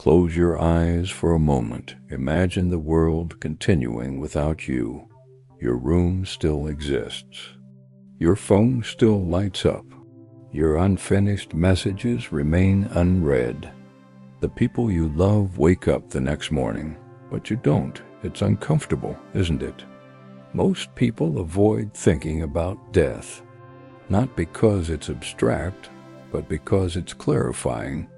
Close your eyes for a moment. Imagine the world continuing without you. Your room still exists. Your phone still lights up. Your unfinished messages remain unread. The people you love wake up the next morning, but you don't. It's uncomfortable, isn't it? Most people avoid thinking about death, not because it's abstract, but because it's clarifying.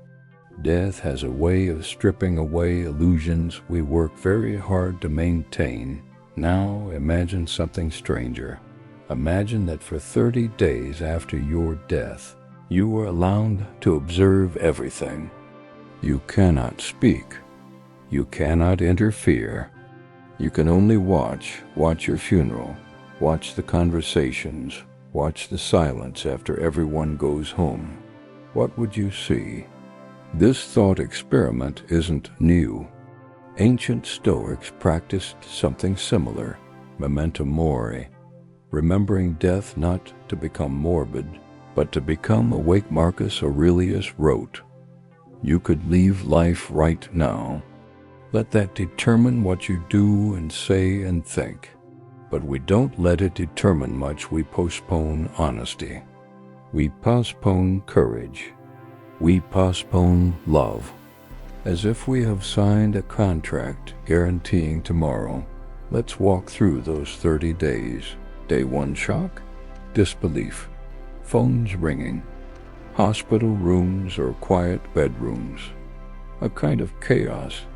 Death has a way of stripping away illusions we work very hard to maintain. Now imagine something stranger. Imagine that for 30 days after your death, you were allowed to observe everything. You cannot speak. You cannot interfere. You can only watch your funeral, watch the conversations, watch the silence after everyone goes home. What would you see? This thought experiment isn't new. Ancient Stoics practiced something similar, memento mori, remembering death not to become morbid, but to become awake. Marcus Aurelius wrote, "You could leave life right now. Let that determine what you do and say and think. But we don't let it determine much. We postpone honesty. We postpone courage. We postpone love. As if we have signed a contract guaranteeing tomorrow. Let's walk through those 30 days. Day 1, shock, disbelief, phones ringing, hospital rooms or quiet bedrooms, a kind of chaos.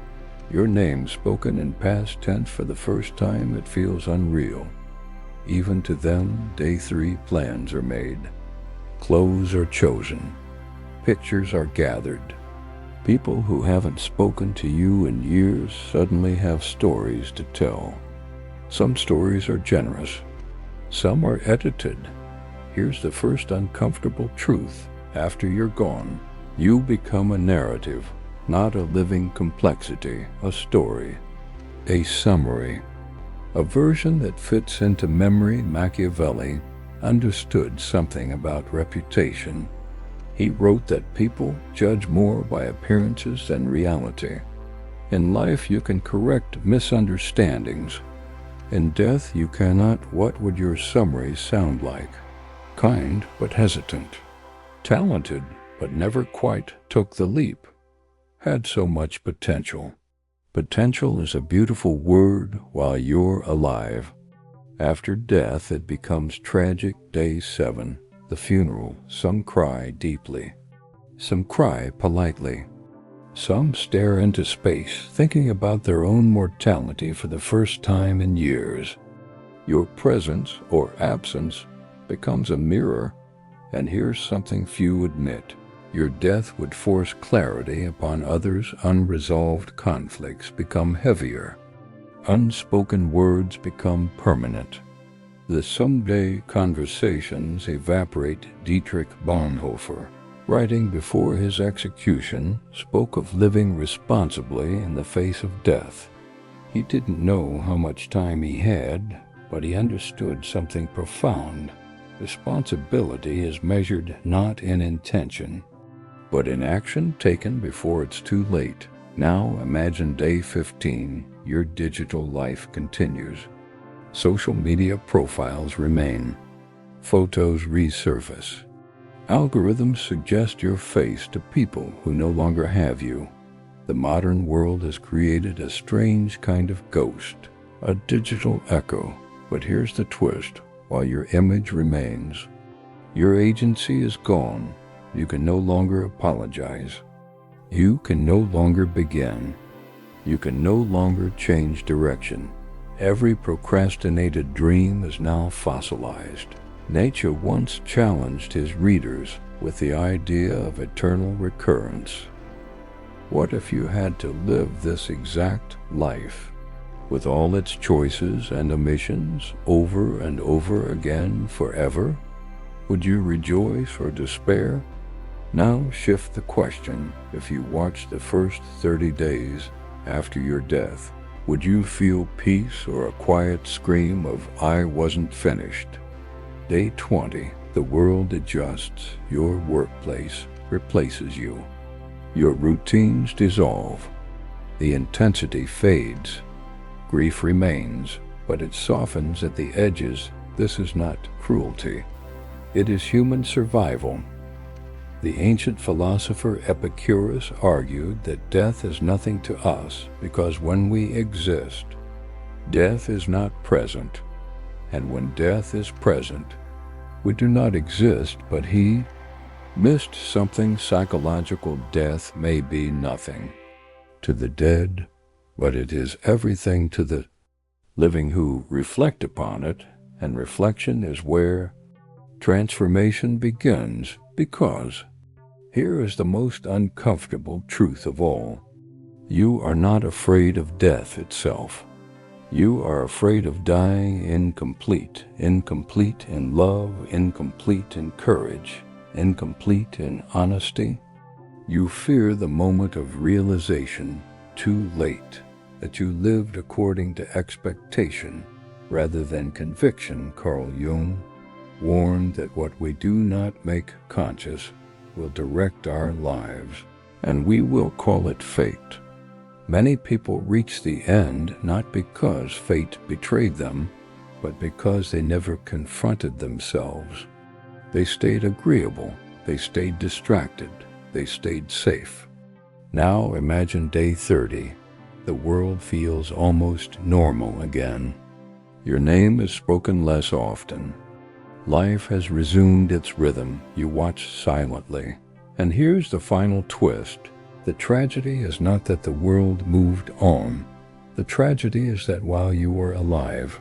Your name spoken in past tense for the first time. It feels unreal. Even to them, day 3, plans are made. Clothes are chosen. Pictures are gathered. People who haven't spoken to you in years suddenly have stories to tell. Some stories are generous. Some are edited. Here's the first uncomfortable truth. After you're gone, you become a narrative, not a living complexity, a story, a summary, a version that fits into memory. Machiavelli understood something about reputation. He wrote that people judge more by appearances than reality. In life, you can correct misunderstandings. In death, you cannot. What would your summary sound like? Kind, but hesitant. Talented, but never quite took the leap. Had so much potential. Potential is a beautiful word while you're alive. After death, it becomes tragic. Day 7. The funeral. Some cry deeply. Some cry politely. Some stare into space, thinking about their own mortality for the first time in years. Your presence or absence becomes a mirror, and here's something few admit. Your death would force clarity upon others. Unresolved conflicts become heavier. Unspoken words become permanent. The someday conversations evaporate. Dietrich Bonhoeffer, writing before his execution, spoke of living responsibly in the face of death. He didn't know how much time he had, but he understood something profound. Responsibility is measured not in intention, but in action taken before it's too late. Now imagine day 15. Your digital life continues. Social media profiles remain. Photos resurface. Algorithms suggest your face to people who no longer have you. The modern world has created a strange kind of ghost, a digital echo. But here's the twist. While your image remains, your agency is gone. You can no longer apologize. You can no longer begin. You can no longer change direction. Every procrastinated dream is now fossilized. Nietzsche once challenged his readers with the idea of eternal recurrence. What if you had to live this exact life, with all its choices and omissions, over and over again forever? Would you rejoice or despair? Now shift the question. If you watched the first 30 days after your death, would you feel peace or a quiet scream of "I wasn't finished"? Day 20. The world adjusts. Your workplace replaces you. Your routines dissolve. The intensity fades. Grief remains, but it softens at the edges. This is not cruelty. It is human survival. The ancient philosopher Epicurus argued that death is nothing to us because when we exist, death is not present. And when death is present, we do not exist, but he missed something. Psychological death may be nothing to the dead, but it is everything to the living who reflect upon it, and reflection is where transformation begins, because here is the most uncomfortable truth of all. You are not afraid of death itself. You are afraid of dying incomplete in love, incomplete in courage, incomplete in honesty. You fear the moment of realization, too late, that you lived according to expectation rather than conviction. Carl Jung warned that what we do not make conscious will direct our lives, and we will call it fate. Many people reach the end not because fate betrayed them, but because they never confronted themselves. They stayed agreeable, they stayed distracted, they stayed safe. Now imagine day 30. The world feels almost normal again. Your name is spoken less often. Life has resumed its rhythm. You watch silently. And here's the final twist. The tragedy is not that the world moved on. The tragedy is that while you were alive,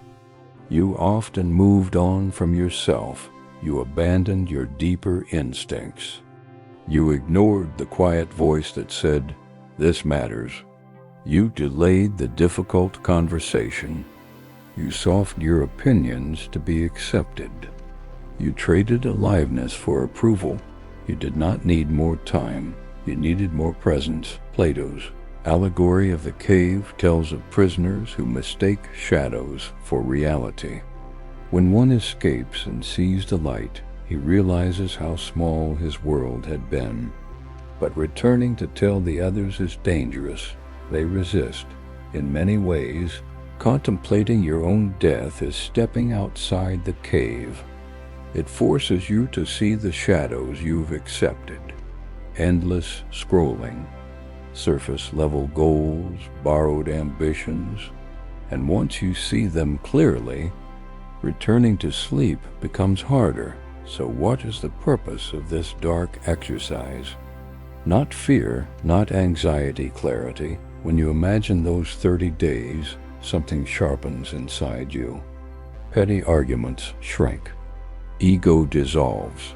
you often moved on from yourself. You abandoned your deeper instincts. You ignored the quiet voice that said, "This matters." You delayed the difficult conversation. You softened your opinions to be accepted. You traded aliveness for approval. You did not need more time. You needed more presence. Plato's allegory of the cave tells of prisoners who mistake shadows for reality. When one escapes and sees the light, he realizes how small his world had been. But returning to tell the others is dangerous. They resist. In many ways, contemplating your own death is stepping outside the cave. It forces you to see the shadows you've accepted. Endless scrolling, surface-level goals, borrowed ambitions, and once you see them clearly, returning to sleep becomes harder. So what is the purpose of this dark exercise? Not fear, not anxiety, clarity. When you imagine those 30 days, something sharpens inside you. Petty arguments shrink. Ego dissolves.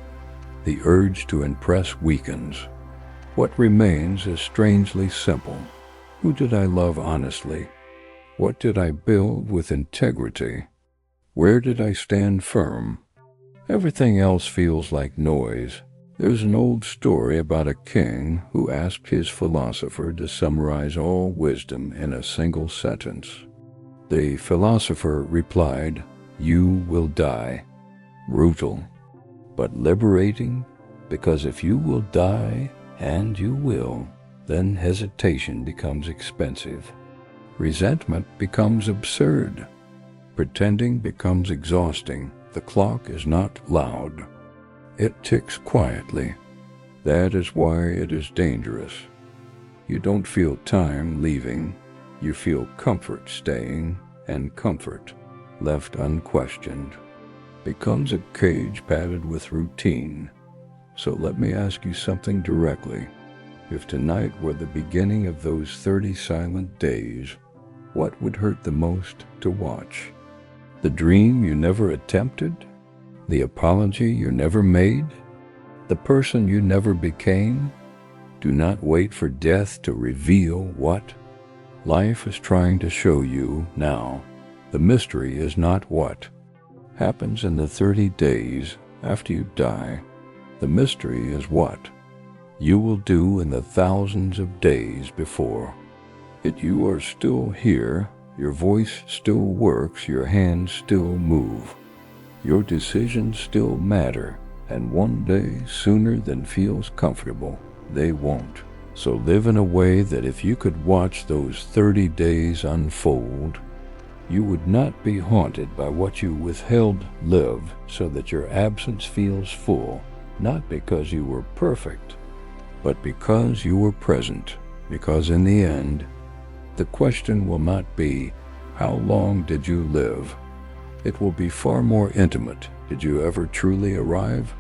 The urge to impress weakens. What remains is strangely simple. Who did I love honestly? What did I build with integrity? Where did I stand firm? Everything else feels like noise. There's an old story about a king who asked his philosopher to summarize all wisdom in a single sentence. The philosopher replied, "You will die." Brutal, but liberating, because if you will die, and you will, then hesitation becomes expensive. Resentment becomes absurd. Pretending becomes exhausting. The clock is not loud. It ticks quietly. That is why it is dangerous. You don't feel time leaving. You feel comfort staying, and comfort, left unquestioned, becomes a cage padded with routine. So let me ask you something directly. If tonight were the beginning of those 30 silent days, what would hurt the most to watch? The dream you never attempted? The apology you never made? The person you never became? Do not wait for death to reveal what life is trying to show you now. The mystery is not what happens in the 30 days after you die. The mystery is what you will do in the thousands of days before. Yet you are still here, your voice still works, your hands still move. Your decisions still matter, and one day, sooner than feels comfortable, they won't. So live in a way that if you could watch those 30 days unfold, you would not be haunted by what you withheld. Live so that your absence feels full, not because you were perfect, but because you were present. Because in the end, the question will not be, how long did you live? It will be far more intimate. Did you ever truly arrive?